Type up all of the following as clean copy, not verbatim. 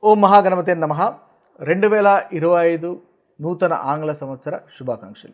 ఓం మహాగణపతే నమః. 2025 నూతన ఆంగ్ల సంవత్సర శుభాకాంక్షలు.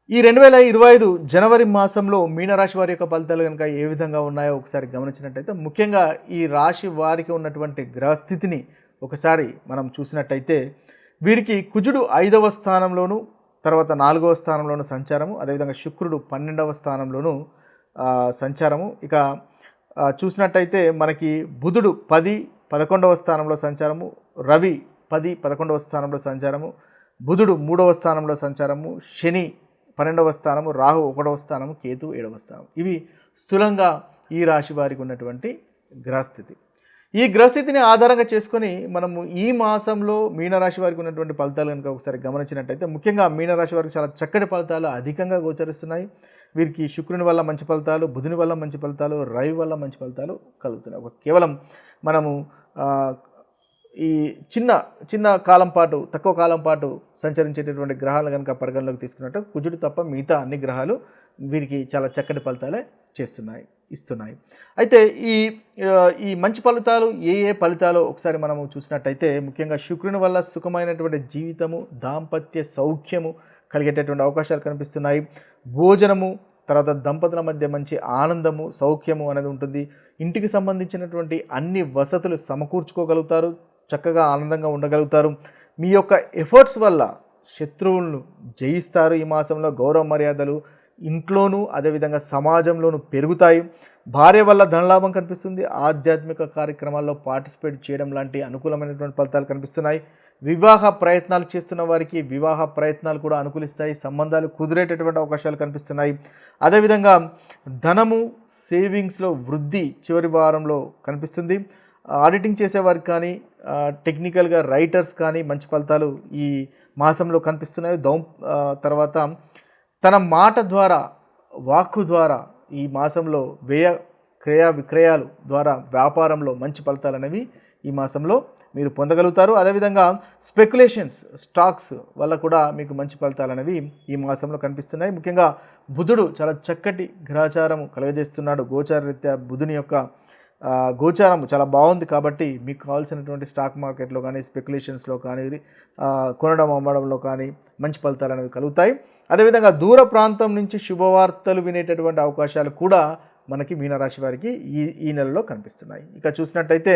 ఈ 2025 జనవరి మాసంలో మీనరాశి వారి యొక్క ఫలితాలు కనుక ఏ విధంగా ఉన్నాయో ఒకసారి గమనించినట్టయితే, ముఖ్యంగా ఈ రాశి వారికి ఉన్నటువంటి గ్రహస్థితిని ఒకసారి మనం చూసినట్టయితే, వీరికి కుజుడు 5వ స్థానంలోను, తర్వాత 4వ స్థానంలోను సంచారము, అదేవిధంగా శుక్రుడు 12వ స్థానంలోను సంచారము. ఇక చూసినట్టయితే మనకి బుధుడు 10, 11వ స్థానంలో సంచారము, రవి 10, 11వ స్థానంలో సంచారము, బుధుడు 3వ స్థానంలో సంచారము, శని 12వ స్థానము, రాహు 1వ స్థానము, కేతు 7వ స్థానం. ఇవి స్థూలంగా ఈ రాశి వారికి ఉన్నటువంటి గ్రహస్థితి. ఈ గ్రహస్థితిని ఆధారంగా చేసుకొని మనము ఈ మాసంలో మీనరాశి వారికి ఉన్నటువంటి ఫలితాలు కనుక ఒకసారి గమనించినట్టయితే, ముఖ్యంగా మీనరాశి వారికి చాలా చక్కటి ఫలితాలు అధికంగా గోచరిస్తున్నాయి. వీరికి శుక్రుని వల్ల మంచి ఫలితాలు, బుధుని వల్ల మంచి ఫలితాలు, రవి వల్ల మంచి ఫలితాలు కలుగుతున్నాయి. కేవలం మనము ఈ చిన్న కాలం పాటు, తక్కువ కాలం పాటు సంచరించేటటువంటి గ్రహాలు కనుక పరిగణలోకి తీసుకున్నట్టు కుజుడు తప్ప మిగతా అన్ని గ్రహాలు వీరికి చాలా చక్కటి ఫలితాలే ఇస్తున్నాయి. అయితే ఈ మంచి ఫలితాలు ఏ ఫలితాలు ఒకసారి మనము చూసినట్టయితే, ముఖ్యంగా శుక్రుని వల్ల సుఖమైనటువంటి జీవితము, దాంపత్య సౌఖ్యము కలిగేటటువంటి అవకాశాలు కనిపిస్తున్నాయి. భోజనము, తర్వాత దంపతుల మధ్య మంచి ఆనందము, సౌఖ్యము అనేది ఉంటుంది. ఇంటికి సంబంధించినటువంటి అన్ని వసతులు సమకూర్చుకోగలుగుతారు, చక్కగా ఆనందంగా ఉండగలుగుతారు. మీ యొక్క ఎఫర్ట్స్ వల్ల శత్రువులను జయిస్తారు. ఈ మాసంలో గౌరవ మర్యాదలు ఇంట్లోనూ అదేవిధంగా సమాజంలోనూ పెరుగుతాయి. భార్య వల్ల ధనలాభం కనిపిస్తుంది. ఆధ్యాత్మిక కార్యక్రమాల్లో పార్టిసిపేట్ చేయడం లాంటి అనుకూలమైనటువంటి ఫలితాలు కనిపిస్తున్నాయి. వివాహ ప్రయత్నాలు చేస్తున్న వారికి వివాహ ప్రయత్నాలు కూడా అనుకూలిస్తాయి. సంబంధాలు కుదిరేటటువంటి అవకాశాలు కనిపిస్తున్నాయి. అదేవిధంగా ధనము, సేవింగ్స్లో వృద్ధి చివరి వారంలో కనిపిస్తుంది. ఆడిటింగ్ చేసేవారికి కానీ, టెక్నికల్గా రైటర్స్ కానీ మంచి ఫలితాలు ఈ మాసంలో కనిపిస్తున్నాయి. తర్వాత తన మాట ద్వారా, వాక్కు ద్వారా ఈ మాసంలో క్రయ విక్రయాలు ద్వారా వ్యాపారంలో మంచి ఫలితాలు అనేవి ఈ మాసంలో మీరు పొందగలుగుతారు. అదేవిధంగా స్పెక్యులేషన్స్, స్టాక్స్ వల్ల కూడా మీకు మంచి ఫలితాలు అనేవి ఈ మాసంలో కనిపిస్తున్నాయి. ముఖ్యంగా బుధుడు చాలా చక్కటి గ్రహచారము కలుగజేస్తున్నాడు. గోచారరీత్యా బుధుని యొక్క గోచారం చాలా బాగుంది కాబట్టి మీకు కావాల్సినటువంటి స్టాక్ మార్కెట్లో కానీ, స్పెక్యులేషన్స్లో కానీ, కొనడం అమ్మడంలో కానీ మంచి ఫలితాలు అనేవి కలుగుతాయి. అదేవిధంగా దూర ప్రాంతం నుంచి శుభవార్తలు వినేటటువంటి అవకాశాలు కూడా మనకి మీనరాశి వారికి ఈ నెలలో కనిపిస్తున్నాయి. ఇక చూసినట్టయితే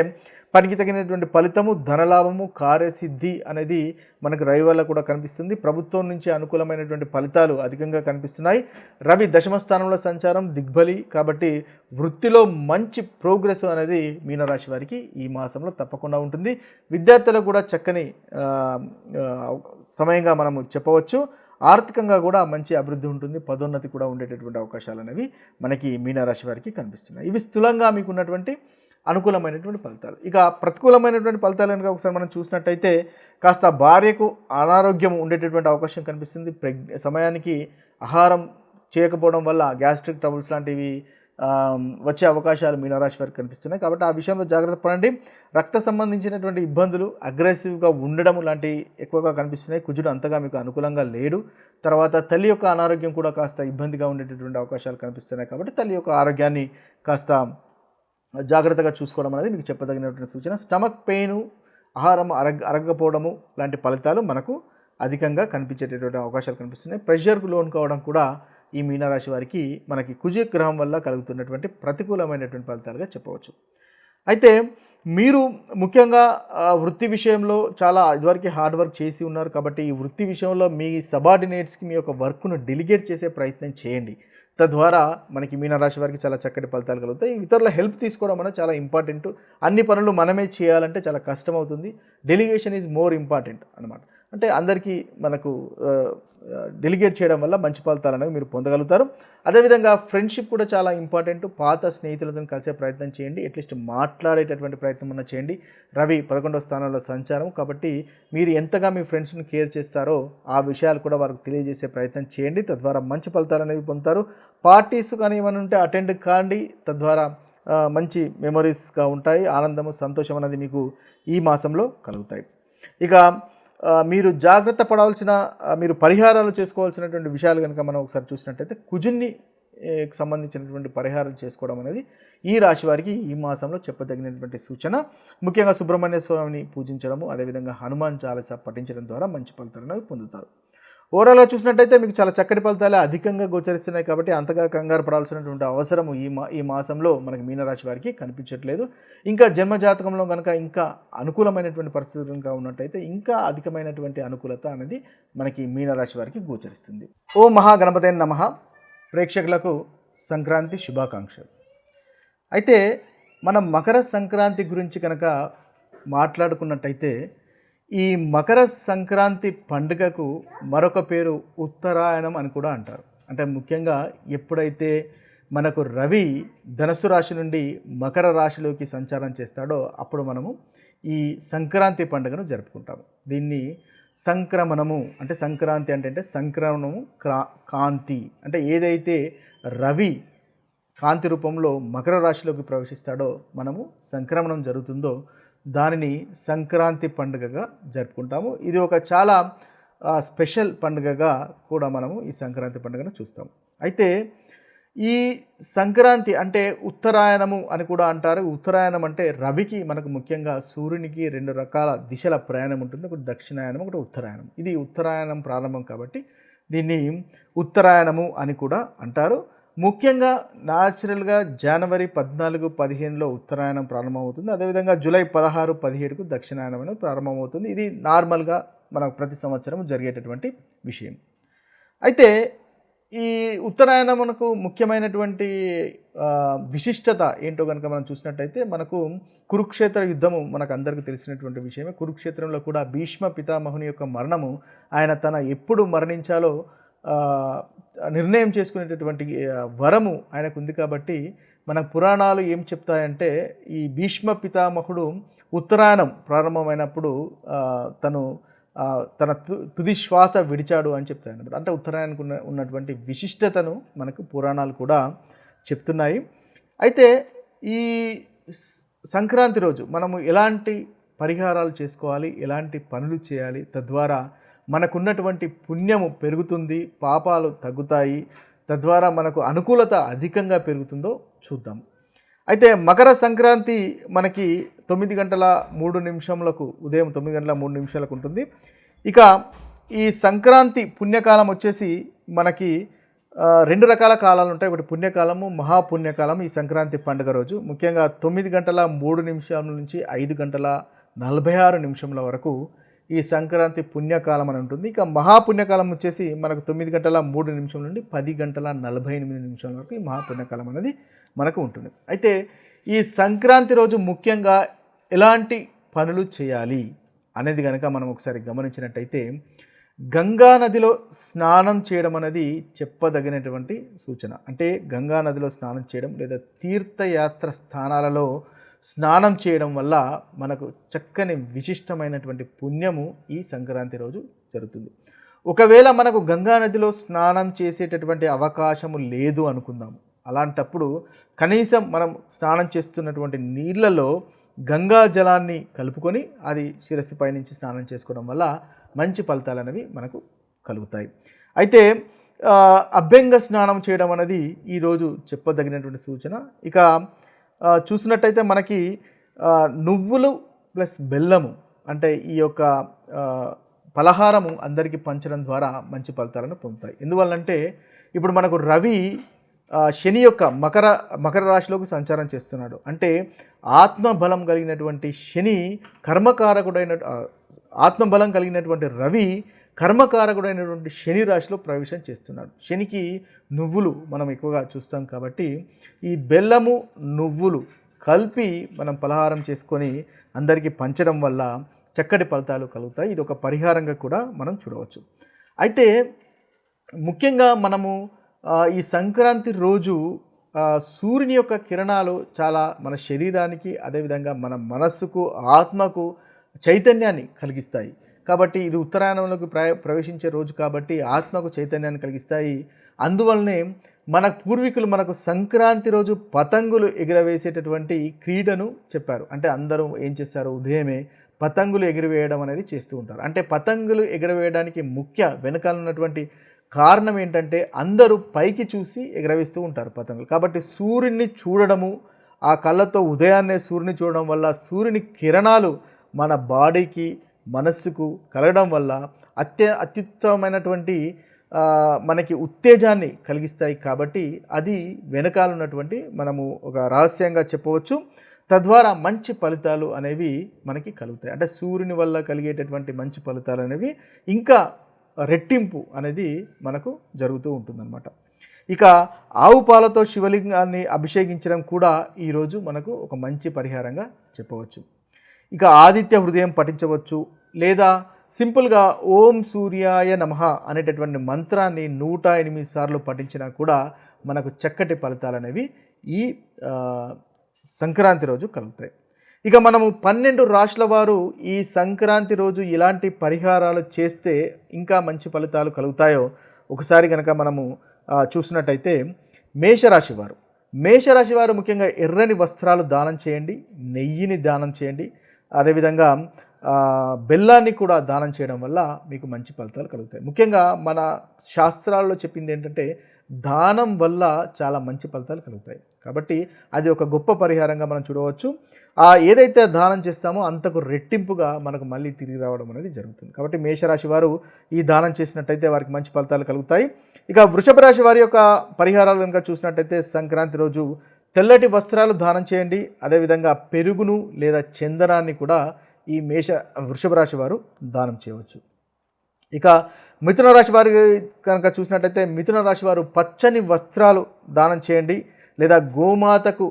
పనికి తగినటువంటి ఫలితము, ధనలాభము, కార్యసిద్ధి అనేది మనకు రవి వల్ల కూడా కనిపిస్తుంది. ప్రభుత్వం నుంచి అనుకూలమైనటువంటి ఫలితాలు అధికంగా కనిపిస్తున్నాయి. రవి దశమ స్థానంలో సంచారం దిగ్బలి కాబట్టి వృత్తిలో మంచి ప్రోగ్రెస్ అనేది మీనరాశి వారికి ఈ మాసంలో తప్పకుండా ఉంటుంది. విద్యార్థులకు కూడా చక్కని సమయంగా మనము చెప్పవచ్చు. ఆర్థికంగా కూడా మంచి అభివృద్ధి ఉంటుంది. పదోన్నతి కూడా ఉండేటటువంటి అవకాశాలు అనేవి మనకి మీనరాశి వారికి కనిపిస్తున్నాయి. ఇవి స్థూలంగా మీకు ఉన్నటువంటి అనుకూలమైనటువంటి ఫలితాలు. ఇక ప్రతికూలమైనటువంటి ఫలితాలు కనుక ఒకసారి మనం చూసినట్టయితే, కాస్త భార్యకు అనారోగ్యం ఉండేటటువంటి అవకాశం కనిపిస్తుంది. సమయానికి ఆహారం చేయకపోవడం వల్ల గ్యాస్ట్రిక్ ట్రబుల్స్ లాంటివి వచ్చే అవకాశాలు మీనరాశి వారికి కనిపిస్తున్నాయి. కాబట్టి ఆ విషయంలో జాగ్రత్త పడండి. రక్త సంబంధించినటువంటి ఇబ్బందులు, అగ్రెసివ్గా ఉండడం లాంటివి ఎక్కువగా కనిపిస్తున్నాయి. కుజుడు అంతగా మీకు అనుకూలంగా లేడు. తర్వాత తల్లి యొక్క అనారోగ్యం కూడా కాస్త ఇబ్బందిగా ఉండేటటువంటి అవకాశాలు కనిపిస్తున్నాయి. కాబట్టి తల్లి యొక్క ఆరోగ్యాన్ని కాస్త జాగ్రత్తగా చూసుకోవడం అనేది మీకు చెప్పదగినటువంటి సూచన. స్టమక్ పెయిన్, ఆహారం అరగకపోవడము లాంటి ఫలితాలు మనకు అధికంగా కనిపించేటటువంటి అవకాశాలు కనిపిస్తున్నాయి. ప్రెషర్కు లోన్ కావడం కూడా ఈ మీనరాశి వారికి మనకి కుజ గ్రహం వల్ల కలుగుతున్నటువంటి ప్రతికూలమైనటువంటి ఫలితాలుగా చెప్పవచ్చు. అయితే మీరు ముఖ్యంగా వృత్తి విషయంలో చాలా ఇదివరకు హార్డ్ వర్క్ చేసి ఉన్నారు కాబట్టి ఈ వృత్తి విషయంలో మీ సబార్డినేట్స్కి మీ యొక్క వర్క్ను డెలిగేట్ చేసే ప్రయత్నం చేయండి. తద్వారా మనకి మీనరాశి వారికి చాలా చక్కటి ఫలితాలు కలుగుతాయి. ఇతరుల హెల్ప్ తీసుకోవడం అనేది చాలా ఇంపార్టెంట్. అన్ని పనులు మనమే చేయాలంటే చాలా కష్టం అవుతుంది. డెలిగేషన్ ఈజ్ మోర్ ఇంపార్టెంట్ అనమాట. అంటే అందరికీ మనకు డెలిగేట్ చేయడం వల్ల మంచి ఫలితాలు అనేవి మీరు పొందగలుగుతారు. అదేవిధంగా ఫ్రెండ్షిప్ కూడా చాలా ఇంపార్టెంట్. పాత స్నేహితులతో కలిసే ప్రయత్నం చేయండి. అట్లీస్ట్ మాట్లాడేటటువంటి ప్రయత్నం అన్న చేయండి. రవి 11వ స్థానంలో సంచారం కాబట్టి మీరు ఎంతగా మీ ఫ్రెండ్స్ని కేర్ చేస్తారో ఆ విషయాలు కూడా వారికి తెలియజేసే ప్రయత్నం చేయండి. తద్వారా మంచి ఫలితాలు అనేవి పొందుతారు. పార్టీస్ కానీ ఏమైనా ఉంటే అటెండ్ కాండి. తద్వారా మంచి మెమరీస్గా ఉంటాయి. ఆనందము, సంతోషం అనేది మీకు ఈ మాసంలో కలుగుతాయి. ఇక మీరు జాగ్రత్త పడాల్సిన, మీరు పరిహారాలు చేసుకోవాల్సినటువంటి విషయాలు కనుక మనం ఒకసారి చూసినట్టయితే, కుజున్ని సంబంధించినటువంటి పరిహారం చేసుకోవడం అనేది ఈ రాశి వారికి ఈ మాసంలో చెప్పదగినటువంటి సూచన. ముఖ్యంగా సుబ్రహ్మణ్య స్వామిని పూజించడము, అదేవిధంగా హనుమాన్ చాలీసా పఠించడం ద్వారా మంచి ఫలితాలను పొందుతారు. ఓవరాల్గా చూసినట్టయితే మీకు చాలా చక్కటి ఫలితాలే అధికంగా గోచరిస్తున్నాయి కాబట్టి అంతగా కంగారు పడాల్సినటువంటి అవసరము ఈ మాసంలో మనకి మీనరాశి వారికి కనిపించట్లేదు. ఇంకా జన్మజాతకంలో కనుక ఇంకా అనుకూలమైనటువంటి పరిస్థితులు కనుక ఉన్నట్టయితే ఇంకా అధికమైనటువంటి అనుకూలత అనేది మనకి మీనరాశి వారికి గోచరిస్తుంది. ఓ మహాగణపతే నమః. ప్రేక్షకులకు సంక్రాంతి శుభాకాంక్షలు. అయితే మనం మకర సంక్రాంతి గురించి కనుక మాట్లాడుకున్నట్టయితే ఈ మకర సంక్రాంతి పండుగకు మరొక పేరు ఉత్తరాయణం అని కూడా అంటారు. అంటే ముఖ్యంగా ఎప్పుడైతే మనకు రవి ధనుసు రాశి నుండి మకర రాశిలోకి సంచారం చేస్తాడో అప్పుడు మనము ఈ సంక్రాంతి పండుగను జరుపుకుంటాము. దీన్ని సంక్రమణము అంటే సంక్రాంతి అంటే సంక్రమణము కాంతి అంటే ఏదైతే రవి కాంతి రూపంలో మకర రాశిలోకి ప్రవేశిస్తాడో మనము సంక్రమణం జరుగుతుందో దానిని సంక్రాంతి పండుగగా జరుపుకుంటాము. ఇది ఒక చాలా స్పెషల్ పండుగగా కూడా మనము ఈ సంక్రాంతి పండుగను చూస్తాము. అయితే ఈ సంక్రాంతి అంటే ఉత్తరాయణము అని కూడా అంటారు. ఉత్తరాయణం అంటే రవికి మనకు ముఖ్యంగా సూర్యునికి 2 రకాల దిశల ప్రయాణం ఉంటుంది. ఒకటి దక్షిణాయనం, ఒకటి ఉత్తరాయణం. ఇది ఉత్తరాయణం ప్రారంభం కాబట్టి దీన్ని ఉత్తరాయణము అని కూడా అంటారు. ముఖ్యంగా న్యాచురల్గా జనవరి 14-15లో ఉత్తరాయణం ప్రారంభమవుతుంది. అదేవిధంగా జూలై 16-17కు దక్షిణాయనం అనేది ప్రారంభమవుతుంది. ఇది నార్మల్గా మనకు ప్రతి సంవత్సరం జరిగేటటువంటి విషయం. అయితే ఈ ఉత్తరాయణమునకు ముఖ్యమైనటువంటి విశిష్టత ఏంటో కనుక మనం చూసినట్టయితే మనకు కురుక్షేత్ర యుద్ధము మనకు అందరికీ తెలిసినటువంటి విషయమే. కురుక్షేత్రంలో కూడా భీష్మ పితామహుని యొక్క మరణము ఆయన తన ఎప్పుడు మరణించాలో నిర్ణయం చేసుకునేటటువంటి వరము ఆయనకు ఉంది కాబట్టి మన పురాణాలు ఏం చెప్తాయంటే ఈ భీష్మ పితామహుడు ఉత్తరాయణం ప్రారంభమైనప్పుడు తన తుది శ్వాస విడిచాడు అని చెప్తాయి అన్నమాట. అంటే ఉత్తరాయణకు ఉన్నటువంటి విశిష్టతను మనకు పురాణాలు కూడా చెప్తున్నాయి. అయితే ఈ సంక్రాంతి రోజు మనము ఎలాంటి పరిహారాలు చేసుకోవాలి, ఎలాంటి పనులు చేయాలి, తద్వారా మనకున్నటువంటి పుణ్యము పెరుగుతుంది, పాపాలు తగ్గుతాయి, తద్వారా మనకు అనుకూలత అధికంగా పెరుగుతుందో చూద్దాం. అయితే మకర సంక్రాంతి మనకి 9:03 ఉదయం 9:03 ఉంటుంది. ఇక ఈ సంక్రాంతి పుణ్యకాలం వచ్చేసి మనకి 2 రకాల కాలాలు ఉంటాయి. ఒకటి పుణ్యకాలము, మహాపుణ్యకాలం. ఈ సంక్రాంతి పండుగ రోజు ముఖ్యంగా 9:03 నుంచి 5:46 వరకు ఈ సంక్రాంతి పుణ్యకాలం అని ఉంటుంది. ఇక మహాపుణ్యకాలం వచ్చేసి మనకు 9:03 నుండి 10:48 వరకు ఈ మహాపుణ్యకాలం అనేది మనకు ఉంటుంది. అయితే ఈ సంక్రాంతి రోజు ముఖ్యంగా ఎలాంటి పనులు చేయాలి అనేది కనుక మనం ఒకసారి గమనించినట్టయితే గంగా నదిలో స్నానం చేయడం అనేది చెప్పదగినటువంటి సూచన. అంటే గంగా నదిలో స్నానం చేయడం లేదా తీర్థయాత్ర స్థానాలలో స్నానం చేయడం వల్ల మనకు చక్కని విశిష్టమైనటువంటి పుణ్యము ఈ సంక్రాంతి రోజు జరుగుతుంది. ఒకవేళ మనకు గంగా నదిలో స్నానం చేసేటటువంటి అవకాశము లేదు అనుకుందాము. అలాంటప్పుడు కనీసం మనం స్నానం చేస్తున్నటువంటి నీళ్ళలో గంగా జలాన్ని కలుపుకొని అది శిరస్సుపై నుంచి స్నానం చేసుకోవడం వల్ల మంచి ఫలితాలు అనేవి మనకు కలుగుతాయి. అయితే అభ్యంగ స్నానం చేయడం అనేది ఈరోజు చెప్పదగినటువంటి సూచన. ఇక చూసినట్టయితే మనకి నువ్వులు ప్లస్ బెల్లము అంటే ఈ యొక్క పలహారము అందరికీ పంచడం ద్వారా మంచి ఫలితాలను పొందుతాయి. ఎందువల్లంటే ఇప్పుడు మనకు రవి శని యొక్క మకర రాశిలోకి సంచారం చేస్తున్నాడు. అంటే ఆత్మబలం కలిగినటువంటి శని ఆత్మబలం కలిగినటువంటి రవి కర్మకారకుడైనటువంటి శని రాశిలో ప్రవేశం చేస్తున్నాడు. శనికి నువ్వులు మనం ఎక్కువగా చూస్తాం కాబట్టి ఈ బెల్లము నువ్వులు కలిపి మనం పలహారం చేసుకొని అందరికీ పంచడం వల్ల చక్కటి ఫలితాలు కలుగుతాయి. ఇది ఒక పరిహారంగా కూడా మనం చూడవచ్చు. అయితే ముఖ్యంగా మనము ఈ సంక్రాంతి రోజు సూర్యుని యొక్క కిరణాలు చాలా మన శరీరానికి అదేవిధంగా మన మనస్సుకు ఆత్మకు చైతన్యాన్ని కలిగిస్తాయి. కాబట్టి ఇది ఉత్తరాయణంలోకి ప్రవేశించే రోజు కాబట్టి ఆత్మకు చైతన్యాన్ని కలిగిస్తాయి. అందువల్లనే మన పూర్వీకులు మనకు సంక్రాంతి రోజు పతంగులు ఎగురవేసేటటువంటి క్రీడను చెప్పారు. అంటే అందరూ ఏం చేస్తారు, ఉదయమే పతంగులు ఎగురవేయడం అనేది చేస్తూ ఉంటారు. అంటే పతంగులు ఎగురవేయడానికి వెనకాల ఉన్నటువంటి కారణం ఏంటంటే అందరూ పైకి చూసి ఎగరవేస్తూ ఉంటారు పతంగులు. కాబట్టి సూర్యుడిని చూడడము, ఆ కళ్ళతో ఉదయాన్నే సూర్యుని చూడడం వల్ల సూర్యుని కిరణాలు మన బాడీకి మనస్సుకు కలగడం వల్ల అత్యుత్తమైనటువంటి మనకి ఉత్తేజాన్ని కలిగిస్తాయి. కాబట్టి అది వెనకాల ఉన్నటువంటి మనము ఒక రహస్యంగా చెప్పవచ్చు. తద్వారా మంచి ఫలితాలు అనేవి మనకి కలుగుతాయి. అంటే సూర్యుని వల్ల కలిగేటటువంటి మంచి ఫలితాలు అనేవి ఇంకా రెట్టింపు అనేది మనకు జరుగుతూ ఉంటుందన్నమాట. ఇక ఆవు పాలతో శివలింగాన్ని అభిషేకించడం కూడా ఈరోజు మనకు ఒక మంచి పరిహారంగా చెప్పవచ్చు. ఇక ఆదిత్య హృదయం పఠించవచ్చు, లేదా సింపుల్గా ఓం సూర్యాయ నమః అనేటటువంటి మంత్రాన్ని 108 సార్లు పఠించినా కూడా మనకు చక్కటి ఫలితాలు అనేవి ఈ సంక్రాంతి రోజు కలుగుతాయి. ఇక మనము 12 రాశుల వారు ఈ సంక్రాంతి రోజు ఇలాంటి పరిహారాలు చేస్తే ఇంకా మంచి ఫలితాలు కలుగుతాయో ఒకసారి కనుక మనము చూసినట్టయితే మేషరాశి వారు ముఖ్యంగా ఎర్రని వస్త్రాలు దానం చేయండి, నెయ్యిని దానం చేయండి, అదేవిధంగా బెల్లాన్ని కూడా దానం చేయడం వల్ల మీకు మంచి ఫలితాలు కలుగుతాయి. ముఖ్యంగా మన శాస్త్రాల్లో చెప్పింది ఏంటంటే దానం వల్ల చాలా మంచి ఫలితాలు కలుగుతాయి. కాబట్టి అది ఒక గొప్ప పరిహారంగా మనం చూడవచ్చు. ఏదైతే దానం చేస్తామో అంతకు రెట్టింపుగా మనకు మళ్ళీ తిరిగి రావడం అనేది జరుగుతుంది. కాబట్టి మేషరాశి వారు ఈ దానం చేసినట్టయితే వారికి మంచి ఫలితాలు కలుగుతాయి. ఇక వృషభ రాశి వారి యొక్క పరిహారాలు కనుక చూసినట్టయితే సంక్రాంతి రోజు తెల్లటి వస్త్రాలు దానం చేయండి, అదేవిధంగా పెరుగును లేదా చందనాన్ని కూడా ఈ వృషభ రాశి వారు దానం చేయవచ్చు. ఇక మిథున రాశి వారి కనుక చూసినట్టయితే మిథున రాశి వారు పచ్చని వస్త్రాలు దానం చేయండి, లేదా గోమాతకు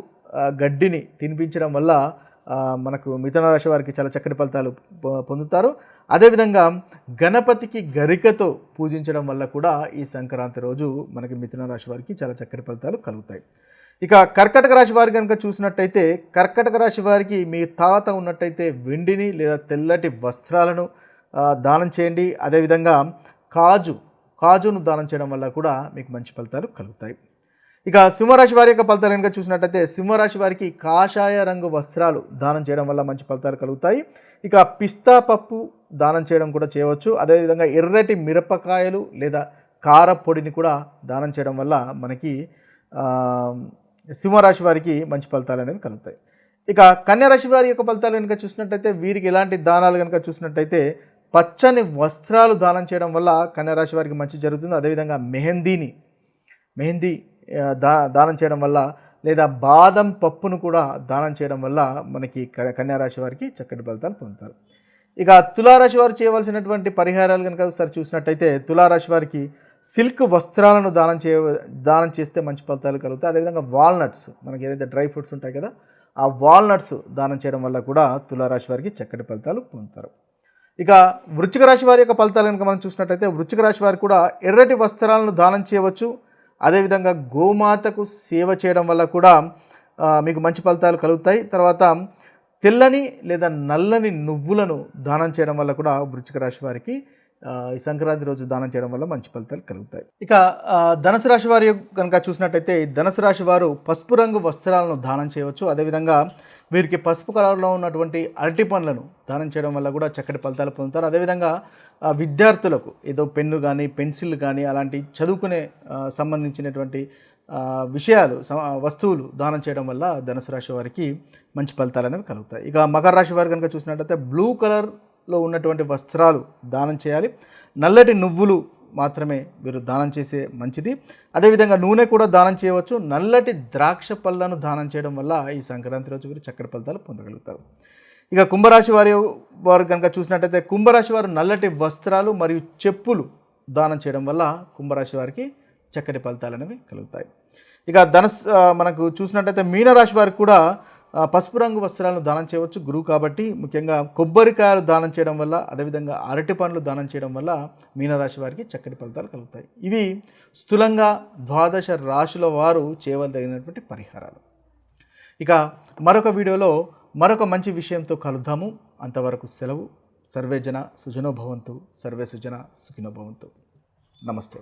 గడ్డిని తినిపించడం వల్ల మనకు మిథున రాశి వారికి చాలా చక్కటి ఫలితాలు పొందుతారు. అదేవిధంగా గణపతికి గరికతో పూజించడం వల్ల కూడా ఈ సంక్రాంతి రోజు మనకి మిథున రాశి వారికి చాలా చక్కటి ఫలితాలు కలుగుతాయి. ఇక కర్కటక రాశి వారి కనుక చూసినట్టయితే కర్కటక రాశి వారికి మీ తాత ఉన్నట్టయితే వెండిని లేదా తెల్లటి వస్త్రాలను దానం చేయండి. అదేవిధంగా కాజును దానం చేయడం వల్ల కూడా మీకు మంచి ఫలితాలు కలుగుతాయి. ఇక సింహరాశి వారి యొక్క ఫలితాలు కనుక చూసినట్టయితే సింహరాశి వారికి కాషాయ రంగు వస్త్రాలు దానం చేయడం వల్ల మంచి ఫలితాలు కలుగుతాయి. ఇక పిస్తా పప్పు దానం చేయడం కూడా చేయవచ్చు. అదేవిధంగా ఎర్రటి మిరపకాయలు లేదా కారపొడిని కూడా దానం చేయడం వల్ల మనకి సింహరాశి వారికి మంచి ఫలితాలు అనేవి కలుగుతాయి. ఇక కన్యారాశి వారి యొక్క ఫలితాలు కనుక చూసినట్టయితే వీరికి ఎలాంటి దానాలు కనుక చూసినట్టయితే పచ్చని వస్త్రాలు దానం చేయడం వల్ల కన్యారాశి వారికి మంచి జరుగుతుంది. అదేవిధంగా మెహందీ దానం చేయడం వల్ల, లేదా బాదం పప్పును కూడా దానం చేయడం వల్ల మనకి కన్యారాశి వారికి చక్కటి ఫలితాలు పొందుతారు. ఇక తులారాశి వారు చేయవలసినటువంటి పరిహారాలు కనుక ఒకసారి చూసినట్టయితే తులారాశి వారికి సిల్క్ వస్త్రాలను దానం చేస్తే మంచి ఫలితాలు కలుగుతాయి. అదేవిధంగా వాల్నట్స్, మనకి ఏదైతే డ్రై ఫ్రూట్స్ ఉంటాయి కదా, ఆ వాల్నట్స్ దానం చేయడం వల్ల కూడా తులారాశి వారికి చక్కటి ఫలితాలు పొందుతారు. ఇక వృశ్చిక రాశి వారి యొక్క ఫలితాలు కనుక మనం చూసినట్టయితే వృశ్చిక రాశి వారు కూడా ఎర్రటి వస్త్రాలను దానం చేయవచ్చు. అదేవిధంగా గోమాతకు సేవ చేయడం వల్ల కూడా మీకు మంచి ఫలితాలు కలుగుతాయి. తర్వాత తెల్లని లేదా నల్లని నువ్వులను దానం చేయడం వల్ల కూడా వృశ్చిక రాశి వారికి ఈ సంక్రాంతి రోజు దానం చేయడం వల్ల మంచి ఫలితాలు కలుగుతాయి. ఇక ధనుసు రాశి వారి కనుక చూసినట్టయితే ధనుసు రాశి వారు పసుపు రంగు వస్త్రాలను దానం చేయవచ్చు. అదేవిధంగా వీరికి పసుపు కలర్లో ఉన్నటువంటి అరటి పండ్లను దానం చేయడం వల్ల కూడా చక్కటి ఫలితాలు పొందుతారు. అదేవిధంగా విద్యార్థులకు ఏదో పెన్ను కానీ పెన్సిల్ కానీ అలాంటి చదువుకునే సంబంధించినటువంటి వస్తువులు దానం చేయడం వల్ల ధనుసు రాశి వారికి మంచి ఫలితాలు అనేవి కలుగుతాయి. ఇక మకర రాశి వారు కనుక చూసినట్టయితే బ్లూ కలర్లో ఉన్నటువంటి వస్త్రాలు దానం చేయాలి. నల్లటి నువ్వులు మాత్రమే వీరు దానం చేసే మంచిది. అదేవిధంగా నూనె కూడా దానం చేయవచ్చు. నల్లటి ద్రాక్ష పళ్ళను దానం చేయడం వల్ల ఈ సంక్రాంతి రోజు వీరు చక్కటి ఫలితాలు పొందగలుగుతారు. ఇక కుంభరాశి వారు కనుక చూసినట్టయితే కుంభరాశి వారు నల్లటి వస్త్రాలు మరియు చెప్పులు దానం చేయడం వల్ల కుంభరాశి వారికి చక్కటి ఫలితాలు అనేవి కలుగుతాయి. ఇక మనకు చూసినట్టయితే మీనరాశి వారికి కూడా పసుపు రంగు వస్త్రాలను దానం చేయవచ్చు, గురువు కాబట్టి. ముఖ్యంగా కొబ్బరికాయలు దానం చేయడం వల్ల, అదేవిధంగా అరటి పండ్లు దానం చేయడం వల్ల మీనరాశి వారికి చక్కటి ఫలితాలు కలుగుతాయి. ఇవి స్థూలంగా 12 రాశుల వారు చేయవలసినటువంటి పరిహారాలు. ఇక మరొక వీడియోలో మరొక మంచి విషయంతో కలుద్దాము. అంతవరకు సెలవు. సర్వే జన సుజనో భవంతు, సర్వే సుజన సుఖినో భవంతు. నమస్తే.